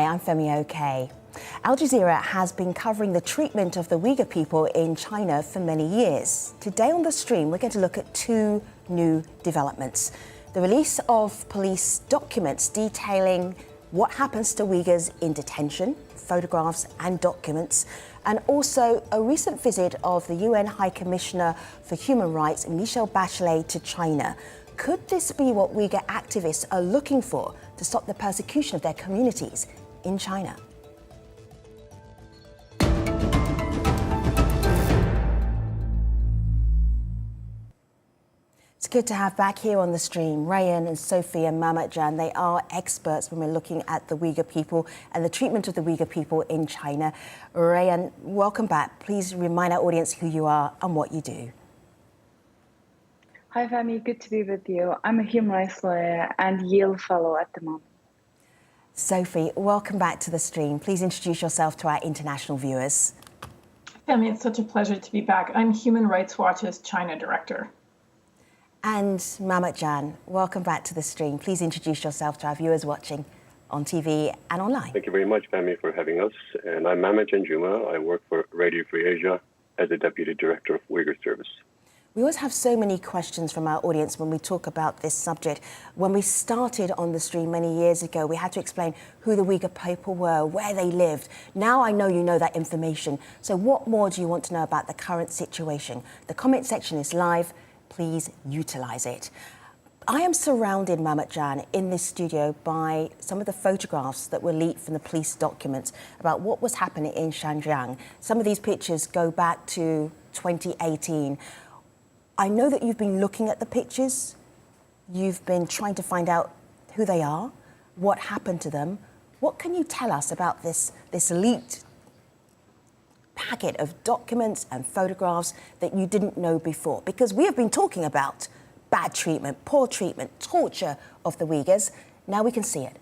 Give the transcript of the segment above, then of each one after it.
I'm Femi OK. Al Jazeera has been covering the treatment of the Uyghur people in China for many years. Today on the stream, we're going to look at two new developments. The release of police documents detailing what happens to Uyghurs in detention, photographs and documents, and also a recent visit of the UN High Commissioner for Human Rights, Michelle Bachelet, to China. Could this be what Uyghur activists are looking for to stop the persecution of their communities in China? It's good to have back here on the stream Rayan and Sophie and Mamat Jan. They are experts when we're looking at the Uyghur people and the treatment of the Uyghur people in China. Rayan, welcome back. Please remind our audience who you are and what you do. Hi, Femi. Good to be with you. I'm a human rights lawyer and Yale Fellow at the moment. Sophie, welcome back to the stream. Please introduce yourself to our international viewers. Femi, it's such a pleasure to be back. I'm Human Rights Watch's China Director. And Mamat Jan, welcome back to the stream. Please introduce yourself to our viewers watching on TV and online. Thank you very much, Femi, for having us. And I'm Mamat Jan Juma. I work for Radio Free Asia as the Deputy Director of Uyghur Service. We always have so many questions from our audience when we talk about this subject. When we started on the stream many years ago, we had to explain who the Uyghur people were, where they lived. Now I know you know that information. So what more do you want to know about the current situation? The comment section is live. Please utilize it. I am surrounded, Mamat Jan, in this studio by some of the photographs that were leaked from the police documents about what was happening in Xinjiang. Some of these pictures go back to 2018. I know that you've been looking at the pictures. You've been trying to find out who they are, what happened to them. What can you tell us about this leaked packet of documents and photographs that you didn't know before? Because we have been talking about bad treatment, poor treatment, torture of the Uyghurs. Now we can see it.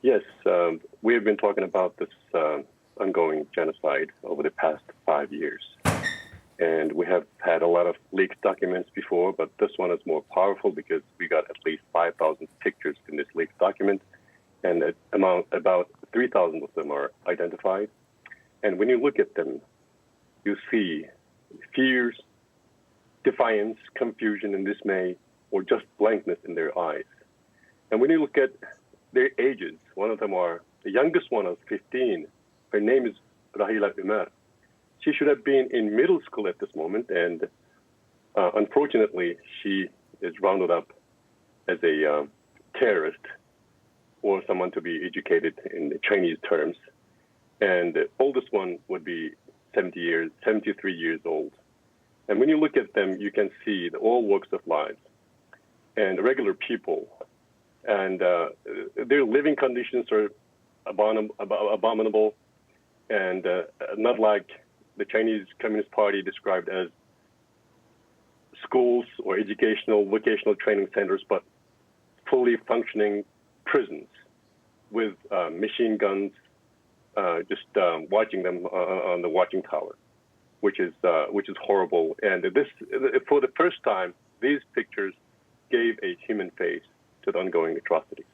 Yes, we have been talking about this ongoing genocide over the past 5 years. And we have had a lot of leaked documents before, but this one is more powerful because we got at least 5,000 pictures in this leaked document, and about 3,000 of them are identified. And when you look at them, you see fears, defiance, confusion, and dismay, or just blankness in their eyes. And when you look at their ages, one of them the youngest one is 15. Her name is Rahila Umar. She should have been in middle school at this moment, and unfortunately, she is rounded up as a terrorist or someone to be educated in the Chinese terms. And the oldest one would be 73 years old. And when you look at them, you can see all walks of life and regular people. And their living conditions are abominable and not like the Chinese Communist Party described as schools or educational, vocational training centers, but fully functioning prisons with machine guns, just watching them on the watching tower, which is horrible. And this, for the first time, these pictures gave a human face to the ongoing atrocities.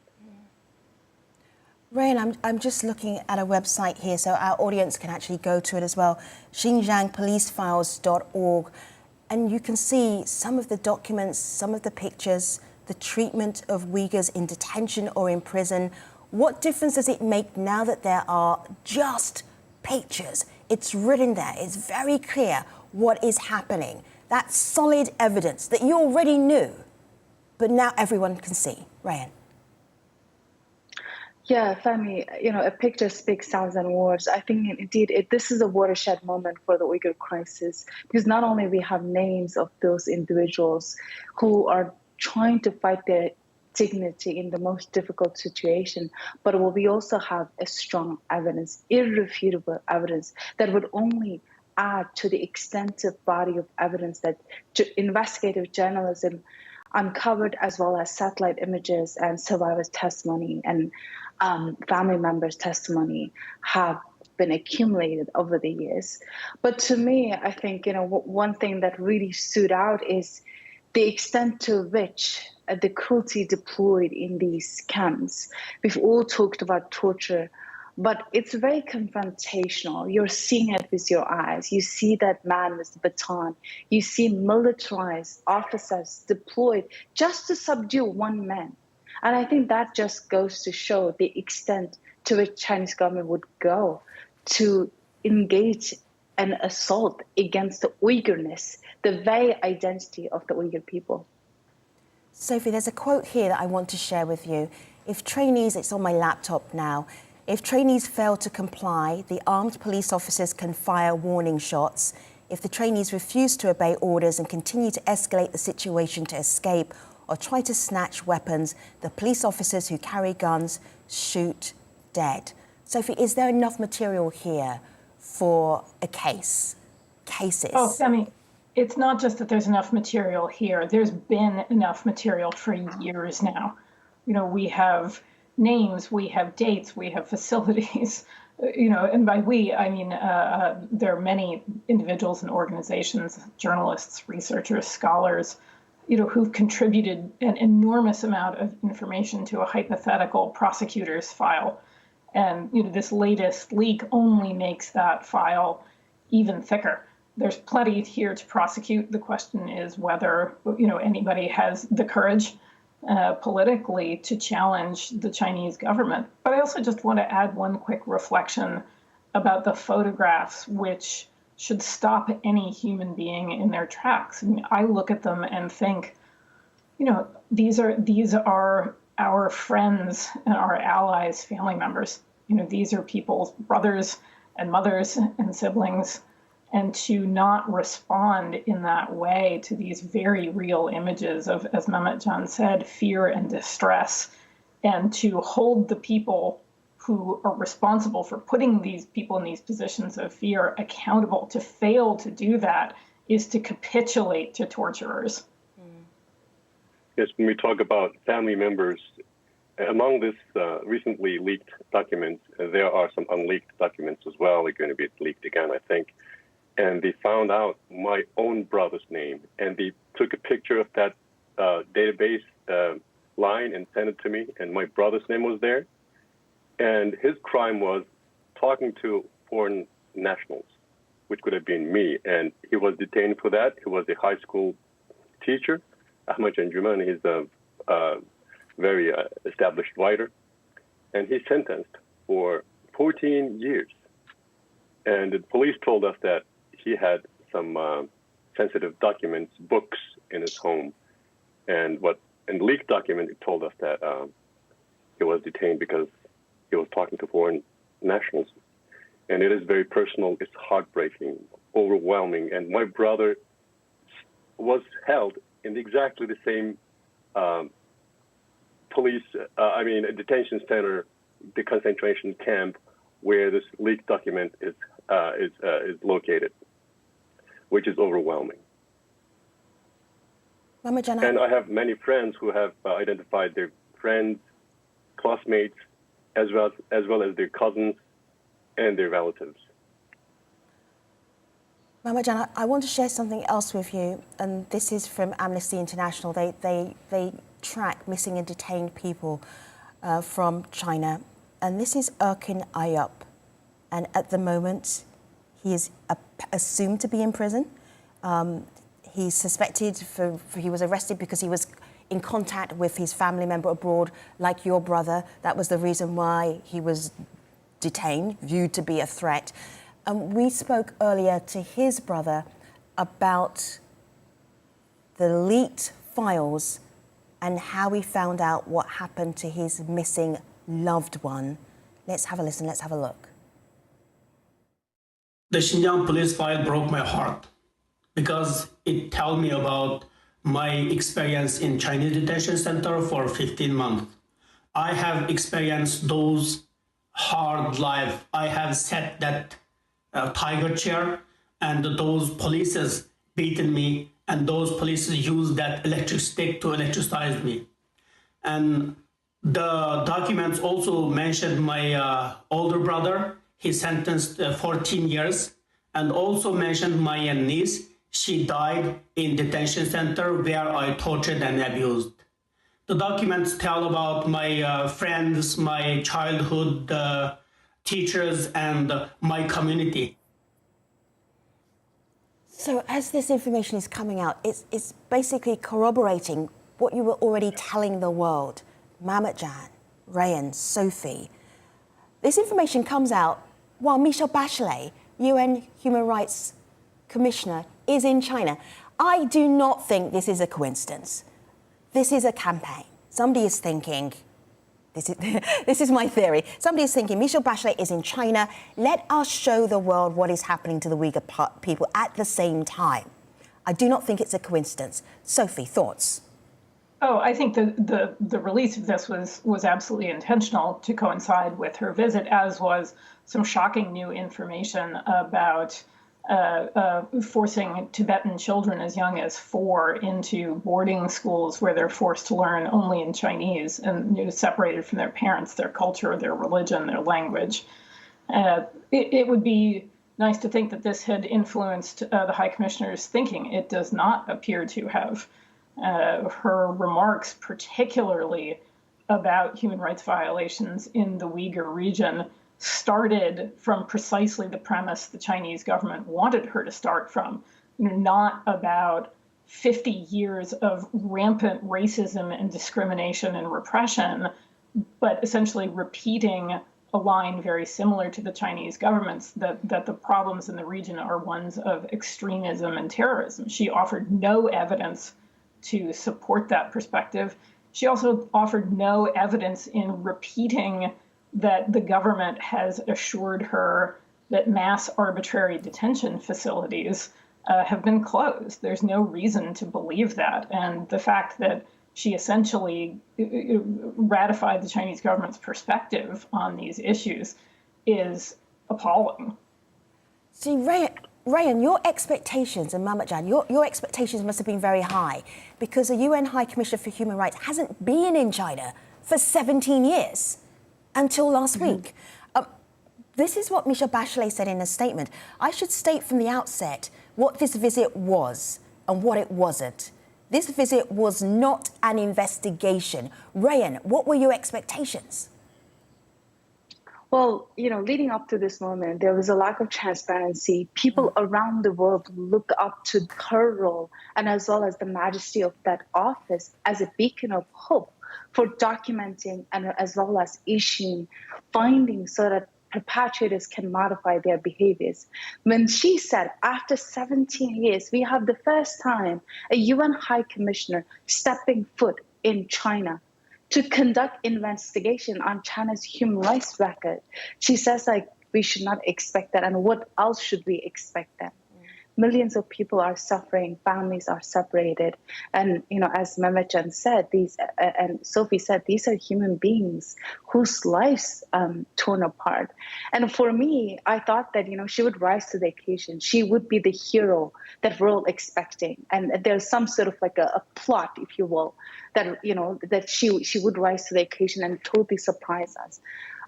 Rayan, I'm just looking at a website here so our audience can actually go to it as well, XinjiangPoliceFiles.org, and you can see some of the documents, some of the pictures, the treatment of Uyghurs in detention or in prison. What difference does it make now that there are just pictures? It's written there, it's very clear what is happening. That's solid evidence that you already knew, but now everyone can see. Rayan. Yeah, Femi, a picture speaks 1,000 words. I think indeed this is a watershed moment for the Uyghur crisis, because not only we have names of those individuals who are trying to fight their dignity in the most difficult situation, but we also have a strong evidence, irrefutable evidence that would only add to the extensive body of evidence that investigative journalism uncovered, as well as satellite images and survivors' testimony and family members' testimony have been accumulated over the years. But to me, I think one thing that really stood out is the extent to which the cruelty deployed in these camps. We've all talked about torture, but it's very confrontational. You're seeing it with your eyes. You see that man with the baton. You see militarized officers deployed just to subdue one man. And I think that just goes to show the extent to which Chinese government would go to engage an assault against the Uyghurness, the very identity of the Uyghur people. Sophie, there's a quote here that I want to share with you. If trainees, it's on my laptop now, if trainees fail to comply, the armed police officers can fire warning shots. If the trainees refuse to obey orders and continue to escalate the situation to escape or try to snatch weapons, the police officers who carry guns shoot dead. Sophie, is there enough material here for a cases? Oh, Femi, it's not just that there's enough material here. There's been enough material for years now. You know, we have names, we have dates, we have facilities, you know, and by we, I mean, there are many individuals and organizations, journalists, researchers, scholars, you know, who've contributed an enormous amount of information to a hypothetical prosecutor's file. And, you know, this latest leak only makes that file even thicker. There's plenty here to prosecute. The question is whether, you know, anybody has the courage politically to challenge the Chinese government. But I also just want to add one quick reflection about the photographs, which should stop any human being in their tracks. I mean, I look at them and think, you know, these are our friends and our allies, family members. You know, these are people's brothers and mothers and siblings. And to not respond in that way to these very real images of, as Mehmetcan said, fear and distress, and to hold the people who are responsible for putting these people in these positions of fear accountable, to fail to do that is to capitulate to torturers. Yes, when we talk about family members, among this recently leaked documents, there are some unleaked documents as well. They're going to be leaked again, I think. And they found out my own brother's name, and they took a picture of that database line and sent it to me, and my brother's name was there. And his crime was talking to foreign nationals, which could have been me. And he was detained for that. He was a high school teacher. Ahmed Janjuman, he's a very established writer. And he's sentenced for 14 years. And the police told us that he had some sensitive documents, books in his home. And in the leaked document, it told us that he was detained because he was talking to foreign nationals. And it is very personal. It's heartbreaking, overwhelming. And my brother was held in exactly the same detention center, the concentration camp where this leaked document is located, which is overwhelming. And I have many friends who have identified their friends, classmates, as well as their cousins and their relatives. Mehmetcan, I want to share something else with you, and this is from Amnesty International. They track missing and detained people from China, and this is Erkin Ayup, and at the moment he is assumed to be in prison. He's suspected he was arrested because he was in contact with his family member abroad, like your brother. That was the reason why he was detained, viewed to be a threat. We spoke earlier to his brother about the leaked files and how he found out what happened to his missing loved one. Let's have a listen, let's have a look. The Xinjiang Police File broke my heart because it told me about my experience in Chinese detention center for 15 months. I have experienced those hard life. I have sat that tiger chair, and those police beaten me, and those police used that electric stick to electrocute me. And the documents also mentioned my older brother. He sentenced 14 years, and also mentioned my niece. She died in detention center where I tortured and abused. The documents tell about my friends, my childhood teachers, and my community. So as this information is coming out, it's basically corroborating what you were already telling the world. Mametjan, Rayan, Sophie. This information comes out while Michelle Bachelet, UN Human Rights Commissioner, is in China. I do not think this is a coincidence. This is a campaign. Somebody is thinking, this is my theory. Somebody is thinking, Michelle Bachelet is in China. Let us show the world what is happening to the Uyghur people at the same time. I do not think it's a coincidence. Sophie, thoughts? Oh, I think the release of this was absolutely intentional to coincide with her visit, as was some shocking new information about forcing Tibetan children as young as 4 into boarding schools where they're forced to learn only in Chinese and separated from their parents, their culture, their religion, their language. It would be nice to think that this had influenced the High Commissioner's thinking. It does not appear to have. Her remarks, particularly about human rights violations in the Uyghur region, started from precisely the premise the Chinese government wanted her to start from, not about 50 years of rampant racism and discrimination and repression, but essentially repeating a line very similar to the Chinese government's, that the problems in the region are ones of extremism and terrorism. She offered no evidence to support that perspective. She also offered no evidence in repeating that the government has assured her that mass arbitrary detention facilities have been closed. There's no reason to believe that. And the fact that she essentially ratified the Chinese government's perspective on these issues is appalling. See, Rayan, your expectations, and Mametjan, your expectations must have been very high because the UN High Commissioner for Human Rights hasn't been in China for 17 years until last week. This is what Michelle Bachelet said in a statement. I should state from the outset what this visit was and what it wasn't. This visit was not an investigation. Rayan, what were your expectations? Well, leading up to this moment, there was a lack of transparency. People around the world look up to her role and as well as the majesty of that office as a beacon of hope for documenting and as well as issuing findings so that perpetrators can modify their behaviors. When she said, after 17 years, we have the first time a UN High Commissioner stepping foot in China to conduct investigation on China's human rights record, she says, we should not expect that. And what else should we expect then? Millions of people are suffering, families are separated. And, as Mametjan said, and Sophie said, these are human beings whose lives torn apart. And for me, I thought that, she would rise to the occasion. She would be the hero that we're all expecting. And there's some sort of a plot, if you will, that, that she would rise to the occasion and totally surprise us.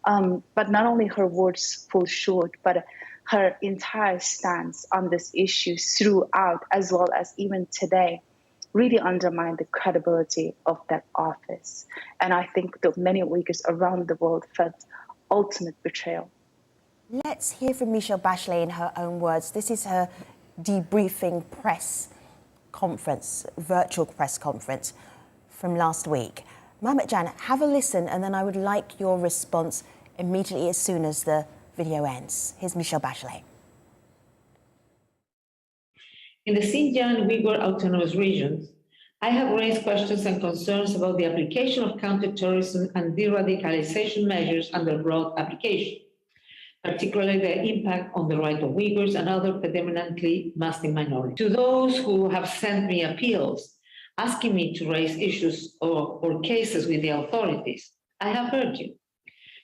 But not only her words fall short, but her entire stance on this issue throughout, as well as even today, really undermined the credibility of that office. And I think that many Uyghurs around the world felt ultimate betrayal. Let's hear from Michelle Bachelet in her own words. This is her debriefing press conference, virtual press conference from last week. Mametjan, have a listen, and then I would like your response immediately as soon as the video ends. Here's Michelle Bachelet. In the Xinjiang Uighur Autonomous Regions, I have raised questions and concerns about the application of counterterrorism and de-radicalization measures under broad application, particularly the impact on the right of Uyghurs and other predominantly Muslim minorities. To those who have sent me appeals asking me to raise issues or cases with the authorities, I have heard you.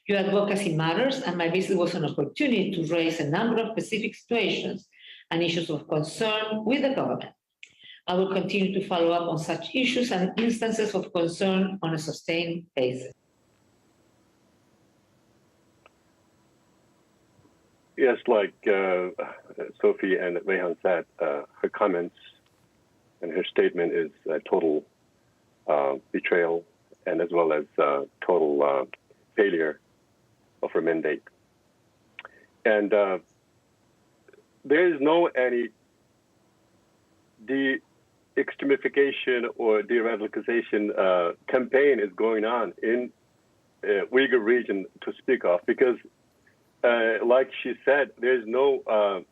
Your advocacy matters, and my visit was an opportunity to raise a number of specific situations and issues of concern with the government. I will continue to follow up on such issues and instances of concern on a sustained basis. Yes, like Sophie and Rehan said, her comments and her statement is a total betrayal and as well as total failure of her mandate. And there is no any de-extremification or de-radicalization campaign is going on in Uyghur region to speak of, because like she said, there's no,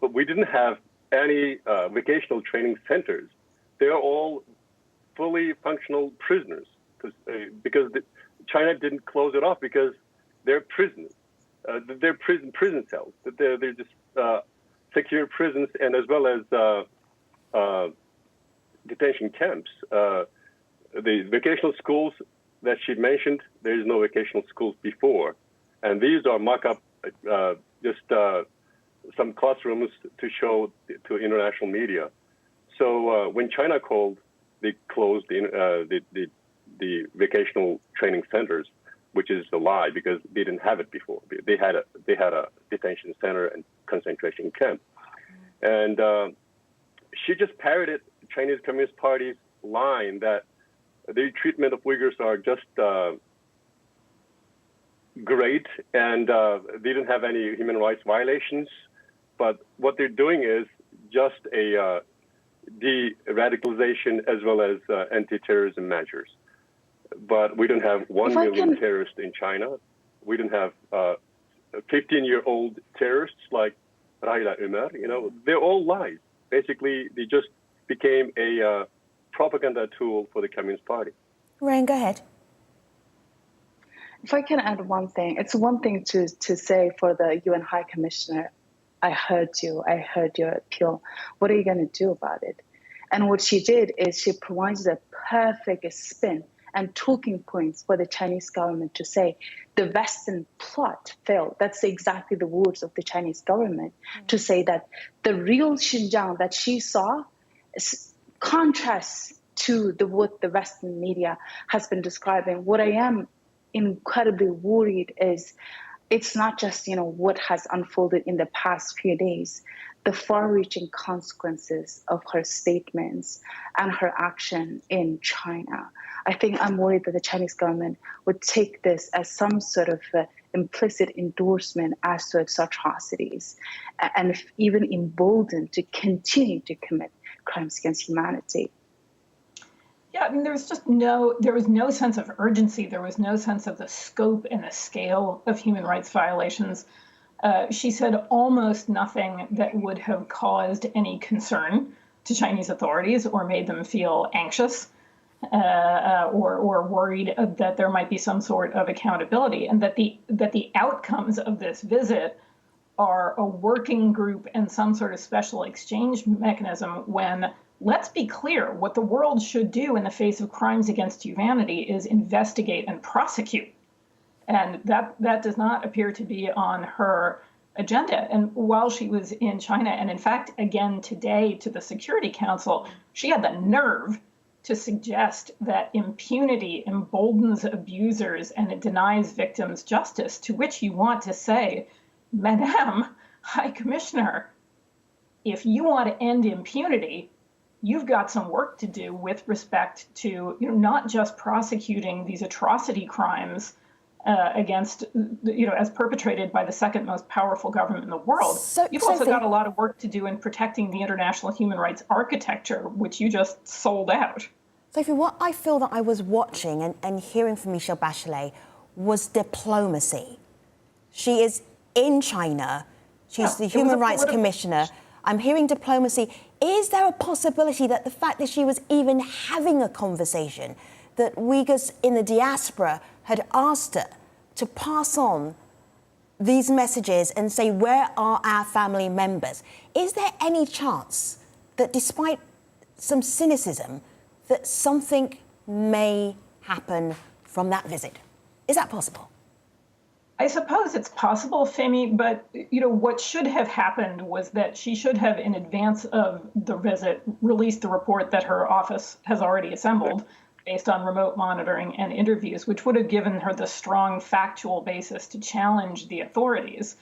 but we didn't have any vocational training centers. They're all fully functional prisoners because China didn't close it off because they're prisoners. They're prison cells. They're just secure prisons, and as well as detention camps. The vocational schools that she mentioned, there is no vocational schools before, and these are mock-up, just some classrooms to show to international media. So when China called, they closed the vocational training centers, which is a lie because they didn't have it before. They had a detention center and concentration camp, and she just parroted Chinese Communist Party's line that the treatment of Uyghurs are just great, and they didn't have any human rights violations. But what they're doing is just a de-radicalization as well as anti-terrorism measures. But we don't have 1 million terrorists in China. We don't have 15-year-old terrorists like Rahila Ömer. You know, they're all lies. Basically, they just became a propaganda tool for the Communist Party. Rain, go ahead. If I can add one thing, it's one thing to say for the UN High Commissioner, I heard you, I heard your appeal. What are you going to do about it? And what she did is she provided a perfect spin and talking points for the Chinese government to say the Western plot failed. That's exactly the words of the Chinese government, to say that the real Xinjiang that she saw contrasts to what the Western media has been describing. What I am incredibly worried is it's not just, what has unfolded in the past few days, the far-reaching consequences of her statements and her action in China. I think I'm worried that the Chinese government would take this as some sort of implicit endorsement as to its atrocities, and even emboldened to continue to commit crimes against humanity. Yeah, I mean, there was no sense of urgency. There was no sense of the scope and the scale of human rights violations. She said almost nothing that would have caused any concern to Chinese authorities or made them feel anxious or worried that there might be some sort of accountability, and that the outcomes of this visit are a working group and some sort of special exchange mechanism when, let's be clear, what the world should do in the face of crimes against humanity is investigate and prosecute. And that does not appear to be on her agenda. And while she was in China, and in fact, again today to the Security Council, she had the nerve to suggest that impunity emboldens abusers and it denies victims justice, to which you want to say, Madame High Commissioner, if you want to end impunity, you've got some work to do with respect to not just prosecuting these atrocity crimes against, as perpetrated by the second most powerful government in the world. You've also got a lot of work to do in protecting the international human rights architecture, which you just sold out. Sophie, what I feel that I was watching and hearing from Michelle Bachelet was diplomacy. She is in China. She's the Human Rights Commissioner. I'm hearing diplomacy. Is there a possibility that the fact that she was even having a conversation, that Uyghurs in the diaspora had asked her to pass on these messages and say, where are our family members? Is there any chance that despite some cynicism, that something may happen from that visit? Is that possible? I suppose it's possible, Femi, but what should have happened was that she should have, in advance of the visit, released the report that her office has already assembled based on remote monitoring and interviews, which would have given her the strong factual basis to challenge the authorities.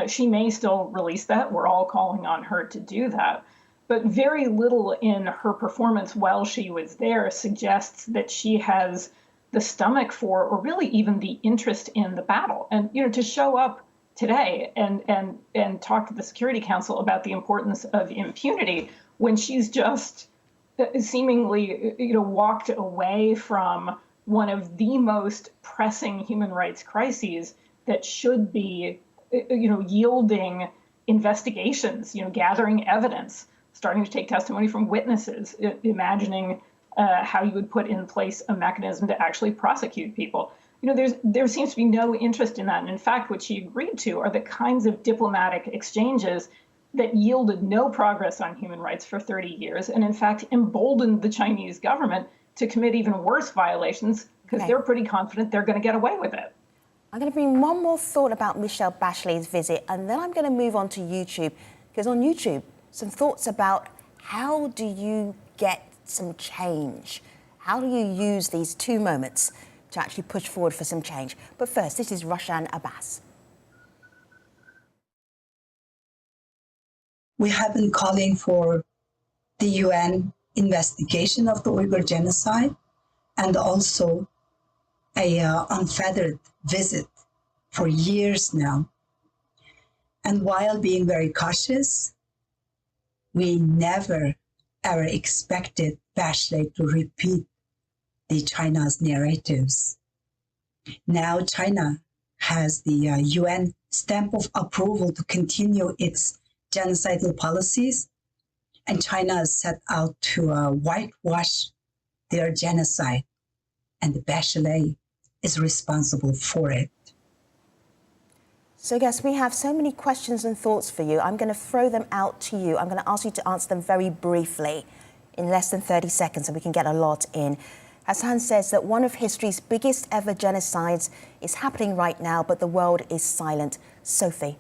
She may still release that. We're all calling on her to do that. but very little in her performance while she was there suggests that she has the stomach for, or really even the interest in the battle. And, to show up today and talk to the Security Council about the importance of impunity when she's just seemingly, walked away from one of the most pressing human rights crises that should be, yielding investigations, gathering evidence, starting to take testimony from witnesses, imagining how you would put in place a mechanism to actually prosecute people. There seems to be no interest in that. And in fact, what she agreed to are the kinds of diplomatic exchanges that yielded no progress on human rights for 30 years, and in fact emboldened the Chinese government to commit even worse violations because they're pretty confident they're going to get away with it. I'm going to bring one more thought about Michelle Bachelet's visit, and then I'm going to move on to YouTube, because on YouTube, some thoughts about how do you get some change? How do you use these two moments to actually push forward for some change? But first, this is Rushan Abbas. We have been calling for the UN investigation of the Uyghur genocide and also a unfettered visit for years now. And while being very cautious, we never ever expected Bachelet to repeat the China's narratives. Now China has the UN stamp of approval to continue its genocidal policies, and China has set out to whitewash their genocide, and Bachelet is responsible for it. So, guests, we have so many questions and thoughts for you. I'm going to throw them out to you. I'm going to ask you to answer them very briefly in less than 30 seconds so we can get a lot in. Hassan says that one of history's biggest ever genocides is happening right now, but the world is silent. Sophie.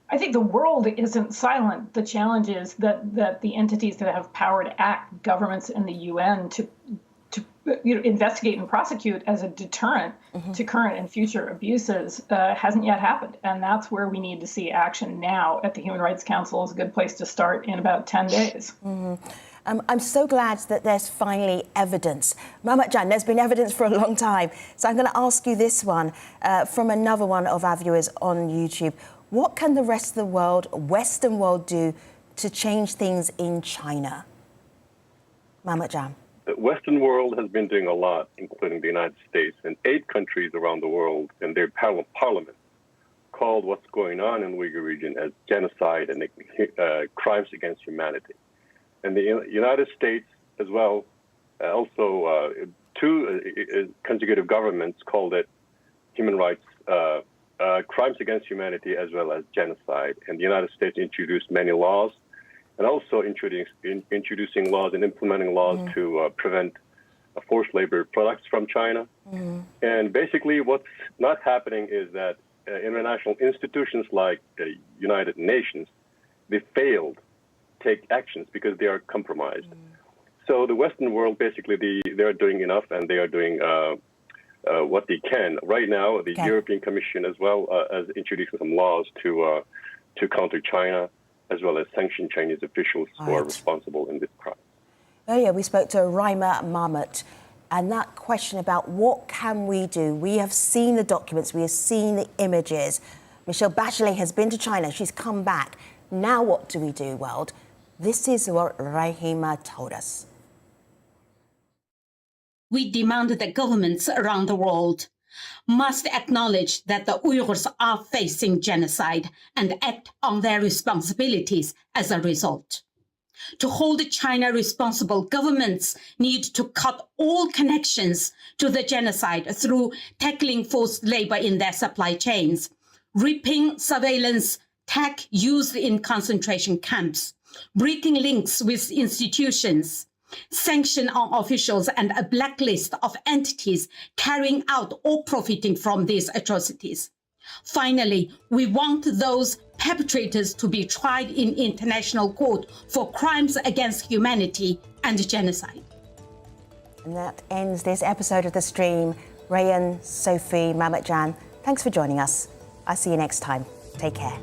I think the world isn't silent. The challenge is that the entities that have power to act, governments and the UN, to investigate and prosecute as a deterrent to current and future abuses hasn't yet happened. And that's where we need to see action now at the Human Rights Council is a good place to start in about 10 days. I'm so glad that there's finally evidence. Mahmoud Jan, there's been evidence for a long time. So I'm going to ask you this one from another one of our viewers on YouTube. What can the rest of the world, Western world, do to change things in China? Mahmoud Jan. The Western world has been doing a lot, including the United States, and 8 countries around the world and their parliament called what's going on in the Uyghur region as genocide and crimes against humanity. And the United States as well, also 2 consecutive governments called it human rights, crimes against humanity as well as genocide. And the United States introduced many laws, and also introducing laws and implementing laws to prevent forced labor products from China. And basically what's not happening is that international institutions like the United Nations, they failed to take actions because they are compromised. So the Western world, basically, they are doing enough, and they are doing what they can. Right now, the European Commission as well as introducing some laws to counter China, as well as sanction Chinese officials who are responsible in this crime. Earlier, we spoke to Raima Mahmoud, and that question about what can we do? We have seen the documents, we have seen the images. Michelle Bachelet has been to China, she's come back. Now what do we do, world? This is what Raima told us. We demand that governments around the world must acknowledge that the Uyghurs are facing genocide and act on their responsibilities as a result. To hold China responsible, governments need to cut all connections to the genocide through tackling forced labor in their supply chains, ripping surveillance tech used in concentration camps, breaking links with institutions, sanction on officials, and a blacklist of entities carrying out or profiting from these atrocities. Finally, we want those perpetrators to be tried in international court for crimes against humanity and genocide. And that ends this episode of The Stream. Rayan, Sophie, Mahmoud Jan, thanks for joining us. I'll see you next time. Take care.